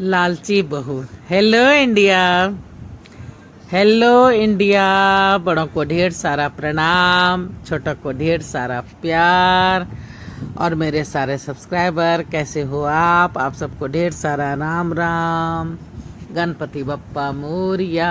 लालची बहू। Hello India, hello India. बड़ों को ढेर सारा प्रणाम, छोटों को ढेर सारा प्यार। और मेरे सारे सब्सक्राइबर कैसे हो आप सबको ढेर सारा Ram Ram. Ganpati Bappa Morya.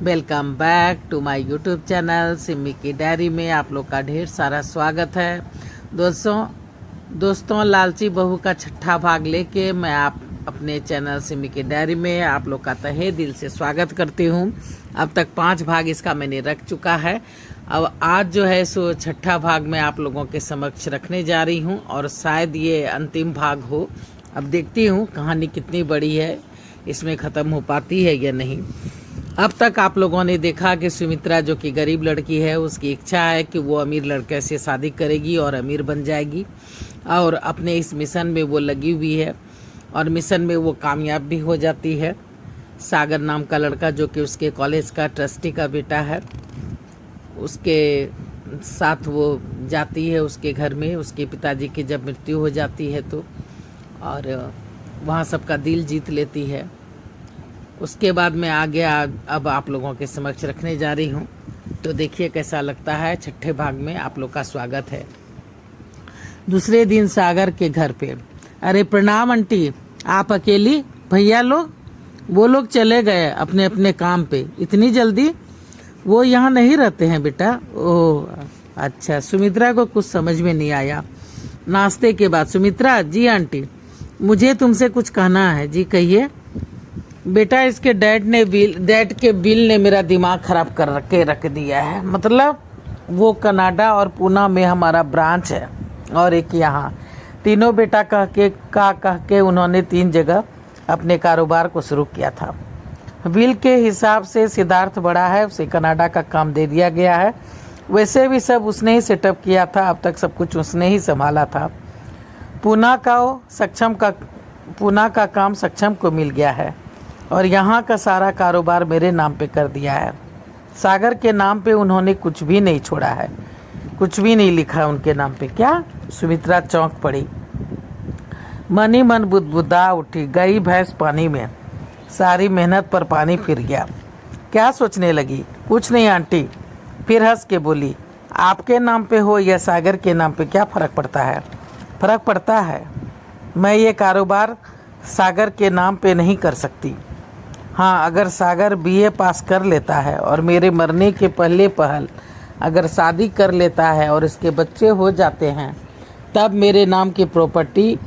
Welcome back to my YouTube channel Simi की डायरी में आप लोग का ढेर सारा स्वागत है। दोस्तों लालची बहू का छठा भाग लेके मैं आप अपने चैनल सिमी की डायरी में आप लोग का तहे दिल से स्वागत करती हूँ। अब तक 5 भाग इसका मैंने रख चुका है। अब आज जो है सो छठा भाग मैं आप लोगों के समक्ष रखने जा रही हूँ और शायद ये अंतिम भाग हो। अब देखती हूँ कहानी कितनी बड़ी है, इसमें ख़त्म हो पाती है या नहीं। अब तक आप लोगों ने देखा कि सुमित्रा जो कि गरीब लड़की है, उसकी इच्छा है कि वो अमीर लड़के से शादी करेगी और अमीर बन जाएगी और अपने इस मिशन में वो लगी हुई है और मिशन में वो कामयाब भी हो जाती है। सागर नाम का लड़का जो कि उसके कॉलेज का ट्रस्टी का बेटा है, उसके साथ वो जाती है उसके घर में। उसके पिताजी की जब मृत्यु हो जाती है तो और वहाँ सबका दिल जीत लेती है। उसके बाद मैं आगे अब आप लोगों के समक्ष रखने जा रही हूँ, तो देखिए कैसा लगता है। छठे भाग में आप लोग का स्वागत है। दूसरे दिन सागर के घर पे, अरे प्रणाम आंटी, आप अकेली? भैया लोग वो लोग चले गए अपने अपने काम पे। इतनी जल्दी? वो यहाँ नहीं रहते हैं बेटा। ओह अच्छा। सुमित्रा को कुछ समझ में नहीं आया। नाश्ते के बाद सुमित्रा, जी आंटी मुझे तुमसे कुछ कहना है। जी कहिए। बेटा इसके डैड के बिल ने मेरा दिमाग खराब कर के रख दिया है। मतलब वो कनाडा और पूना में हमारा ब्रांच है और एक यहाँ, तीनों बेटा कह के उन्होंने 3 जगह अपने कारोबार को शुरू किया था। बिल के हिसाब से सिद्धार्थ बड़ा है, उसे कनाडा का काम दे दिया गया है। वैसे भी सब उसने ही सेटअप किया था, अब तक सब कुछ उसने ही संभाला था। पूना का काम सक्षम को मिल गया है और यहाँ का सारा कारोबार मेरे नाम पे कर दिया है। सागर के नाम पे उन्होंने कुछ भी नहीं छोड़ा है, कुछ भी नहीं लिखा उनके नाम पे। क्या? सुमित्रा चौंक पड़ी, मन ही मन बुदबुदा उठी। गई भैंस पानी में, सारी मेहनत पर पानी फिर गया। क्या सोचने लगी? कुछ नहीं आंटी। फिर हंस के बोली, आपके नाम पे हो या सागर के नाम पे क्या फ़र्क पड़ता है? फ़र्क पड़ता है। मैं ये कारोबार सागर के नाम पे नहीं कर सकती। हाँ, अगर सागर BA पास कर लेता है और मेरे मरने के पहले पहल अगर शादी कर लेता है और इसके बच्चे हो जाते हैं, तब मेरे नाम की प्रॉपर्टी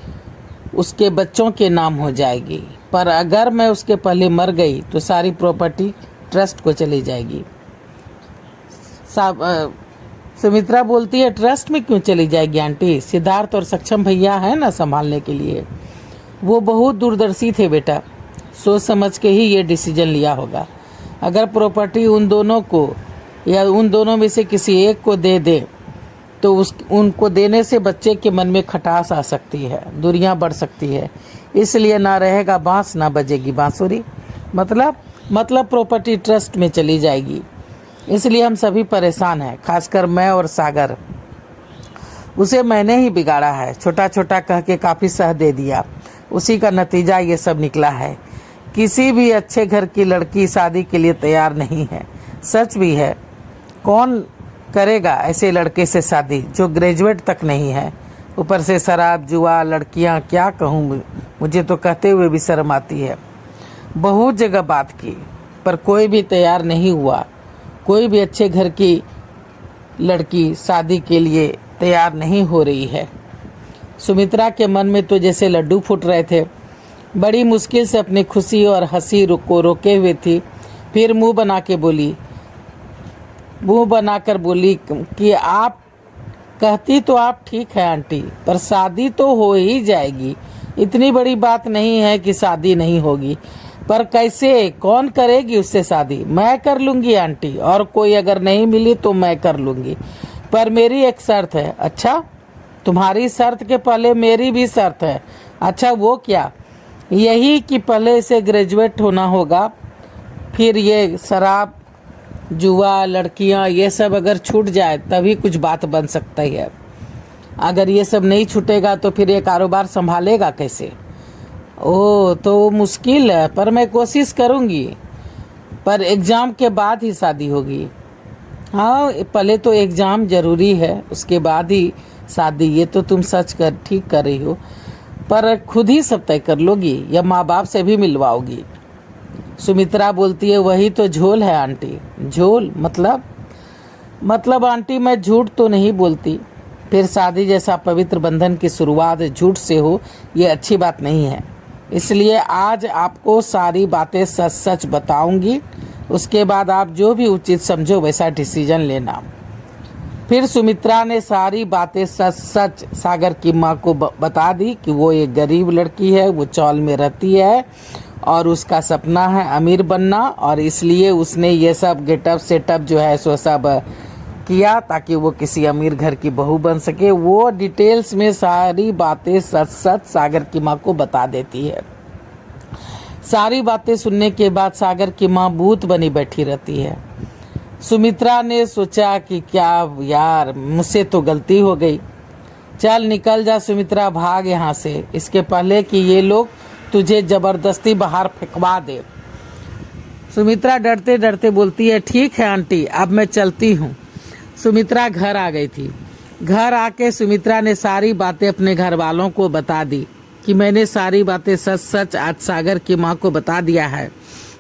उसके बच्चों के नाम हो जाएगी। पर अगर मैं उसके पहले मर गई तो सारी प्रॉपर्टी ट्रस्ट को चली जाएगी। सुमित्रा बोलती है, ट्रस्ट में क्यों चली जाएगी आंटी? सिद्धार्थ और सक्षम भैया है ना संभालने के लिए। वो बहुत दूरदर्शी थे बेटा, सोच समझ के ही ये डिसीजन लिया होगा। अगर प्रॉपर्टी उन दोनों को या उन दोनों में से किसी एक को दे दे तो उनको देने से बच्चे के मन में खटास आ सकती है, दूरियां बढ़ सकती है। इसलिए ना रहेगा बांस ना बजेगी बांसुरी। मतलब प्रॉपर्टी ट्रस्ट में चली जाएगी। इसलिए हम सभी परेशान हैं, खासकर मैं और सागर। उसे मैंने ही बिगाड़ा है, छोटा छोटा कह के काफ़ी सह दे दिया। उसी का नतीजा ये सब निकला है। किसी भी अच्छे घर की लड़की शादी के लिए तैयार नहीं है। सच भी है। कौन करेगा ऐसे लड़के से शादी जो ग्रेजुएट तक नहीं है? ऊपर से शराब जुआ, लड़कियां, क्या कहूँ, मुझे तो कहते हुए भी शर्म आती है। बहुत जगह बात की पर कोई भी तैयार नहीं हुआ। कोई भी अच्छे घर की लड़की शादी के लिए तैयार नहीं हो रही है। सुमित्रा के मन में तो जैसे लड्डू फूट रहे थे। बड़ी मुश्किल से अपनी खुशी और हंसी को रोके हुए थी। फिर मुंह बनाकर बोली कि आप कहती तो आप ठीक है आंटी, पर शादी तो हो ही जाएगी। इतनी बड़ी बात नहीं है कि शादी नहीं होगी। पर कैसे, कौन करेगी उससे शादी? मैं कर लूँगी आंटी, और कोई अगर नहीं मिली तो मैं कर लूँगी। पर मेरी एक शर्त है। अच्छा, तुम्हारी शर्त के पहले मेरी भी शर्त है। अच्छा, वो क्या? यही कि पहले से ग्रेजुएट होना होगा, फिर ये शराब जुआ लड़कियां ये सब अगर छूट जाए तभी कुछ बात बन सकती है। अगर ये सब नहीं छूटेगा तो फिर ये कारोबार संभालेगा कैसे? ओ तो मुश्किल है, पर मैं कोशिश करूंगी। पर एग्जाम के बाद ही शादी होगी। हाँ, पहले तो एग्जाम जरूरी है, उसके बाद ही शादी। ये तो तुम ठीक कर रही हो, पर खुद ही सब तय कर लोगी या माँ बाप से भी मिलवाओगी? सुमित्रा बोलती है, वही तो झोल है आंटी। झोल मतलब आंटी, मैं झूठ तो नहीं बोलती। फिर शादी जैसा पवित्र बंधन की शुरुआत झूठ से हो, ये अच्छी बात नहीं है। इसलिए आज आपको सारी बातें सच सच बताऊंगी। उसके बाद आप जो भी उचित समझो वैसा डिसीजन लेना। फिर सुमित्रा ने सारी बातें सच सच सागर की माँ को बता दी कि वो एक गरीब लड़की है, वो चौल में रहती है और उसका सपना है अमीर बनना, और इसलिए उसने ये सब गेटअप सेटअप जो है सो सब किया ताकि वो किसी अमीर घर की बहू बन सके। वो डिटेल्स में सारी बातें सच सच सागर की माँ को बता देती है। सारी बातें सुनने के बाद सागर की माँ भूत बनी बैठी रहती है। सुमित्रा ने सोचा कि क्या यार, मुझसे तो गलती हो गई। चल निकल जा सुमित्रा, भाग यहाँ से, इसके पहले कि ये लोग तुझे जबरदस्ती बाहर फेंकवा दे। सुमित्रा डरते डरते बोलती है, ठीक है आंटी, अब मैं चलती हूँ। सुमित्रा घर आ गई थी। घर आके सुमित्रा ने सारी बातें अपने घर वालों को बता दी कि मैंने सारी बातें सच सच आज सागर की माँ को बता दिया है।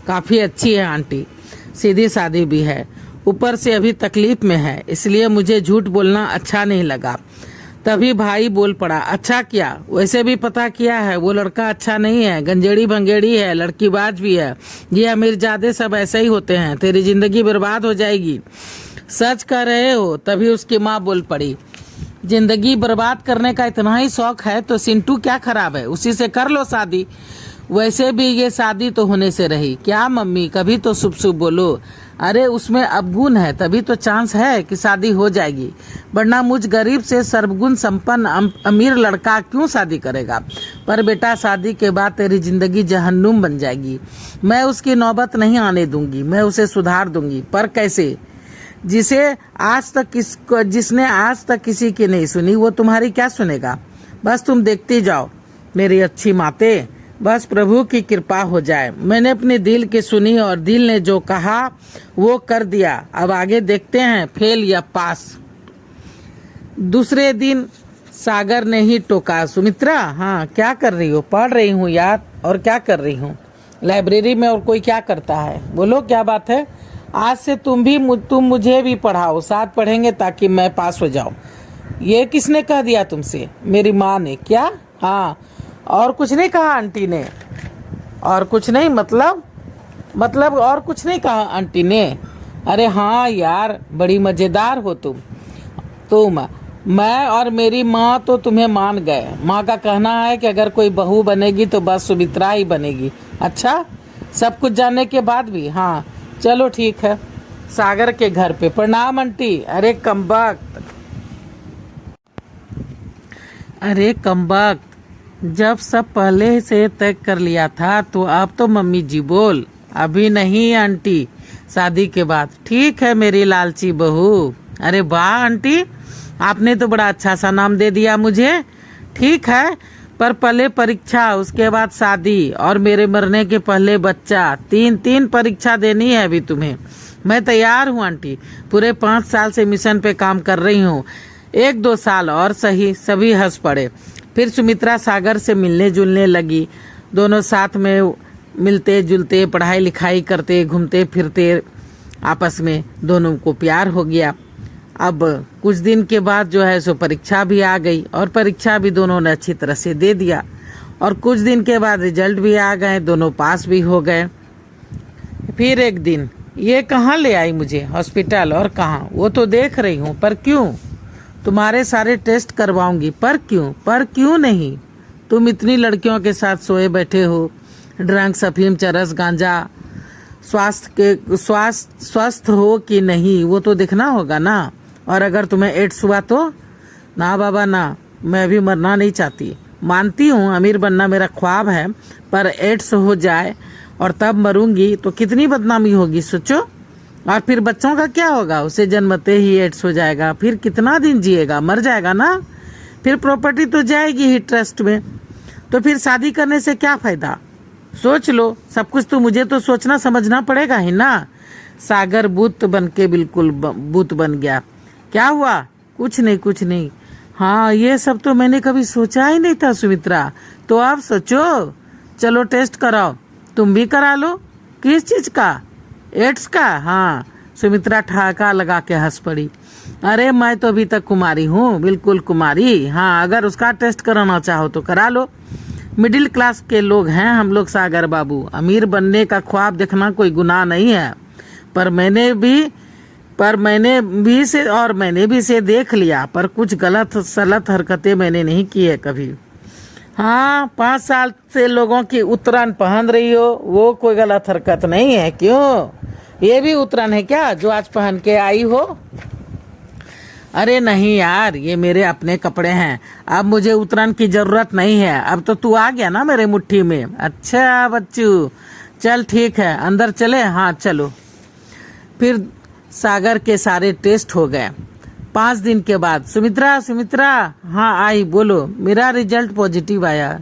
काफ़ी अच्छी है आंटी, सीधी सादी भी है, ऊपर से अभी तकलीफ में है, इसलिए मुझे झूठ बोलना अच्छा नहीं लगा। तभी भाई बोल पड़ा, अच्छा किया, वैसे भी पता किया है वो लड़का अच्छा नहीं है, गंजेड़ी भंगेड़ी है, लड़कीबाज भी है। ये अमीरजादे सब ऐसे ही होते हैं, तेरी जिंदगी बर्बाद हो जाएगी। सच कह रहे हो? तभी उसकी माँ बोल पड़ी, जिंदगी बर्बाद करने का इतना ही शौक है तो सिंटू क्या खराब है, उसी से कर लो शादी। वैसे भी ये शादी तो होने से रही। क्या मम्मी, कभी तो शुभ शुभ बोलो। अरे उसमें अवगुण है, तभी तो चांस है कि शादी हो जाएगी, वरना मुझ गरीब से सर्वगुण संपन्न अमीर लड़का क्यों शादी करेगा। पर बेटा, शादी के बाद तेरी जिंदगी जहन्नुम बन जाएगी। मैं उसकी नौबत नहीं आने दूंगी, मैं उसे सुधार दूंगी। पर कैसे? जिसने आज तक किसी की नहीं सुनी, वो तुम्हारी क्या सुनेगा। बस तुम देखती जाओ मेरी अच्छी माते, बस प्रभु की कृपा हो जाए। मैंने अपने दिल की सुनी और दिल ने जो कहा वो कर दिया। अब आगे देखते हैं फेल या पास। दूसरे दिन सागर ने ही टोका, सुमित्रा, हाँ क्या कर रही हो? पढ़ रही हूँ यार। और क्या कर रही हूँ? लाइब्रेरी में और कोई क्या करता है? बोलो क्या बात है? आज से तुम मुझे भी पढ़ाओ, साथ पढ़ेंगे ताकि मैं पास हो जाऊं। ये किसने कह दिया तुमसे? मेरी माँ ने। क्या? हाँ, और कुछ नहीं कहा आंटी ने? और कुछ नहीं मतलब और कुछ नहीं कहा आंटी ने? अरे हाँ यार, बड़ी मजेदार हो तुम। मैं और मेरी माँ तो तुम्हें मान गए। माँ का कहना है कि अगर कोई बहू बनेगी तो बस सुमित्रा ही बनेगी। अच्छा, सब कुछ जानने के बाद भी? हाँ चलो ठीक है। सागर के घर पे, प्रणाम आंटी। अरे कमबख्त, जब सब पहले से तय कर लिया था तो अब तो मम्मी जी बोल। अभी नहीं आंटी, शादी के बाद। ठीक है मेरी लालची बहू। अरे वाह आंटी, आपने तो बड़ा अच्छा सा नाम दे दिया मुझे। ठीक है, पर पहले परीक्षा, उसके बाद शादी, और मेरे मरने के पहले बच्चा। तीन परीक्षा देनी है अभी तुम्हें। मैं तैयार हूँ आंटी, पूरे 5 साल से मिशन पे काम कर रही हूँ। 1-2 साल और सही। सभी हंस पड़े। फिर सुमित्रा सागर से मिलने जुलने लगी। दोनों साथ में मिलते जुलते, पढ़ाई लिखाई करते, घूमते फिरते, आपस में दोनों को प्यार हो गया। अब कुछ दिन के बाद जो है सो परीक्षा भी आ गई, और परीक्षा भी दोनों ने अच्छी तरह से दे दिया, और कुछ दिन के बाद रिजल्ट भी आ गए, दोनों पास भी हो गए। फिर एक दिन, ये कहाँ ले आई मुझे? हॉस्पिटल। और कहाँ? वो तो देख रही हूँ। पर क्यों? तुम्हारे सारे टेस्ट करवाऊंगी। पर क्यों नहीं? तुम इतनी लड़कियों के साथ सोए बैठे हो, ड्रग्स, अफीम, चरस, गांजा। स्वस्थ हो कि नहीं वो तो देखना होगा ना। और अगर तुम्हें एड्स हुआ तो? ना बाबा ना, मैं भी मरना नहीं चाहती। मानती हूँ अमीर बनना मेरा ख्वाब है, पर एड्स हो जाए और तब मरूंगी तो कितनी बदनामी होगी, सोचो। और फिर बच्चों का क्या होगा? उसे जन्मते ही एड्स हो जाएगा, फिर कितना दिन जिएगा? मर जाएगा ना। फिर प्रॉपर्टी तो जाएगी ही ट्रस्ट में। तो फिर शादी करने से क्या फायदा? सोच लो सब कुछ। तो मुझे तो सोचना समझना पड़ेगा ही ना। सागर बूत बन के बिल्कुल बूत बन गया। क्या हुआ? कुछ नहीं कुछ नहीं। हाँ, ये सब तो मैंने कभी सोचा ही नहीं था सुमित्रा। तो आप सोचो। चलो टेस्ट कराओ। तुम भी करा लो। किस चीज का? एड्स का? हाँ। सुमित्रा ठहाका लगा के हंस पड़ी। अरे मैं तो अभी तक कुमारी हूँ, बिल्कुल कुमारी। हाँ, अगर उसका टेस्ट कराना चाहो तो करा लो। मिडिल क्लास के लोग हैं हम लोग सागर बाबू। अमीर बनने का ख्वाब देखना कोई गुनाह नहीं है। पर मैंने भी इसे देख लिया। पर कुछ गलत सलत हरकतें मैंने नहीं की है कभी। हाँ, 5 साल से लोगों की उतरन पहन रही हो, वो कोई गलत हरकत नहीं है। क्यों? ये भी उतरन है क्या जो आज पहन के आई हो? अरे नहीं यार, ये मेरे अपने कपड़े हैं। अब मुझे उतरन की जरूरत नहीं है। अब तो तू आ गया ना मेरे मुट्ठी में। अच्छा बच्चू, चल ठीक है, अंदर चले। हाँ चलो। फिर सागर के सारे टेस्ट हो गए। 5 दिन के बाद सुमित्रा। हाँ आई, बोलो। मेरा रिजल्ट पॉजिटिव आया।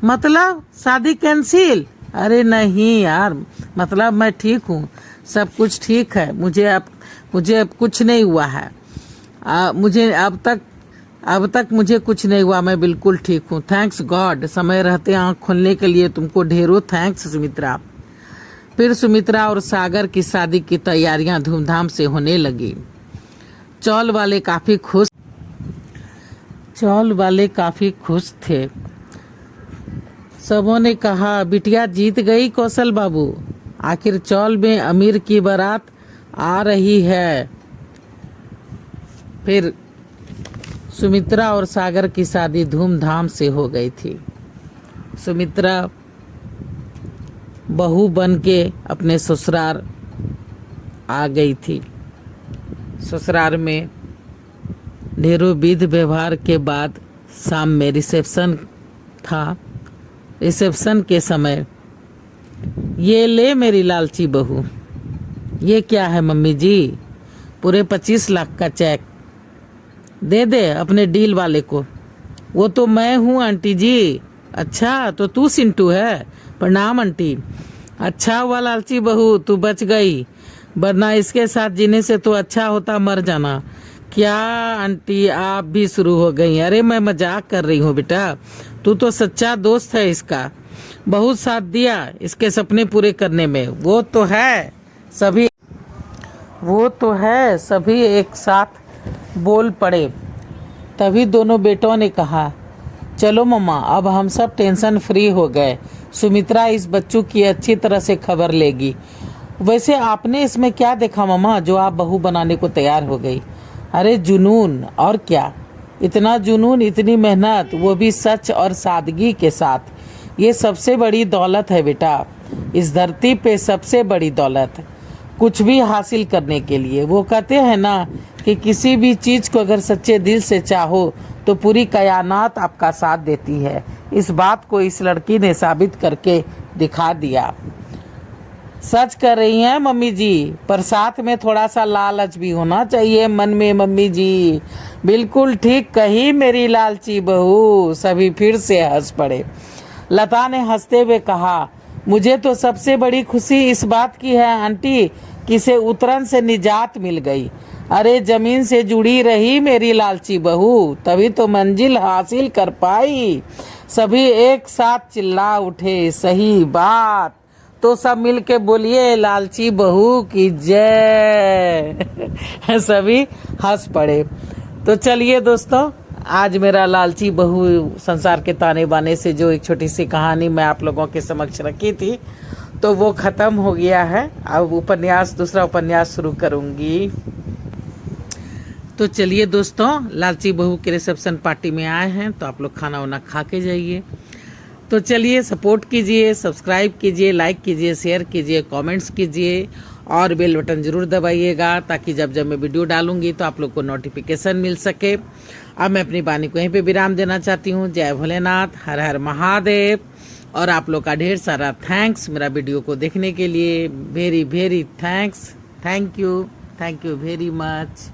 मतलब शादी कैंसिल? अरे नहीं यार, मतलब मैं ठीक हूँ, सब कुछ ठीक है। मुझे अब कुछ नहीं हुआ है। मुझे अब तक मुझे कुछ नहीं हुआ। मैं बिल्कुल ठीक हूँ, थैंक्स गॉड। समय रहते आँख खोलने के लिए तुमको ढेरों थैंक्स सुमित्रा। फिर सुमित्रा और सागर की शादी की तैयारियां धूमधाम से होने लगी। चौल वाले काफी खुश थे। सबों ने कहा बिटिया जीत गई कौशल बाबू। आखिर चौल में अमीर की बारात आ रही है। फिर सुमित्रा और सागर की शादी धूमधाम से हो गई थी। सुमित्रा बहू बन के अपने ससुराल आ गई थी। ससुराल में ढेरों विधि व्यवहार के बाद शाम में रिसेप्शन था। रिसेप्शन के समय, ये ले मेरी लालची बहू। ये क्या है मम्मी जी? पूरे 25 लाख का चेक दे दे अपने डील वाले को। वो तो मैं हूँ आंटी जी। अच्छा, तो तू सिंटू है? प्रणाम आंटी। अच्छा हुआ लालची बहू, तू बच गई, वरना इसके साथ जीने से तो अच्छा होता मर जाना। क्या आंटी आप भी शुरू हो गई? अरे मैं मजाक कर रही हूँ बेटा, तू तो सच्चा दोस्त है इसका। बहुत साथ दिया इसके सपने पूरे करने में। वो तो है, सभी एक साथ बोल पड़े। तभी दोनों बेटों ने कहा, चलो मम्मा, अब हम सब टेंशन फ्री हो गए। सुमित्रा इस बच्चों की अच्छी तरह से खबर लेगी। वैसे आपने इसमें क्या देखा मम्मा जो आप बहू बनाने को तैयार हो गई? अरे जुनून, और क्या। इतना जुनून, इतनी मेहनत, वो भी सच और सादगी के साथ। ये सबसे बड़ी दौलत है बेटा, इस धरती पे सबसे बड़ी दौलत। कुछ भी हासिल करने के लिए वो कहते हैं ना कि किसी भी चीज को अगर सच्चे दिल से चाहो तो पूरी कायनात आपका साथ देती है। इस बात को इस लड़की ने साबित करके दिखा दिया। सच कर रही हैं मम्मी जी, पर साथ में थोड़ा सा लालच भी होना चाहिए मन में मम्मी जी। बिल्कुल ठीक कही मेरी लालची बहू। सभी फिर से हंस पड़े। लता ने हंसते हुए कहा, मुझे तो सबसे बड़ी खुशी इस बात की है आंटी कि इसे उतरन से निजात मिल गई। अरे जमीन से जुड़ी रही मेरी लालची बहू, तभी तो मंजिल हासिल कर पाई। सभी एक साथ चिल्ला उठे, सही बात। तो सब मिल के बोलिए लालची बहू की जय। सभी हंस पड़े। तो चलिए दोस्तों, आज मेरा लालची बहू संसार के ताने बाने से जो एक छोटी सी कहानी मैं आप लोगों के समक्ष रखी थी, तो वो खत्म हो गया है। अब दूसरा उपन्यास शुरू करूंगी। तो चलिए दोस्तों, लालची बहू के रिसेप्शन पार्टी में आए हैं, तो आप लोग खाना वाना खा के जाइए। तो चलिए सपोर्ट कीजिए, सब्सक्राइब कीजिए, लाइक कीजिए, शेयर कीजिए, कमेंट्स कीजिए और बेल बटन जरूर दबाइएगा, ताकि जब मैं वीडियो डालूंगी तो आप लोग को नोटिफिकेशन मिल सके। अब मैं अपनी वाणी को यहीं पे विराम देना चाहती हूँ। जय भोलेनाथ, हर हर महादेव। और आप लोग का ढेर सारा थैंक्स मेरा वीडियो को देखने के लिए। Very very thanks. Thank you very much.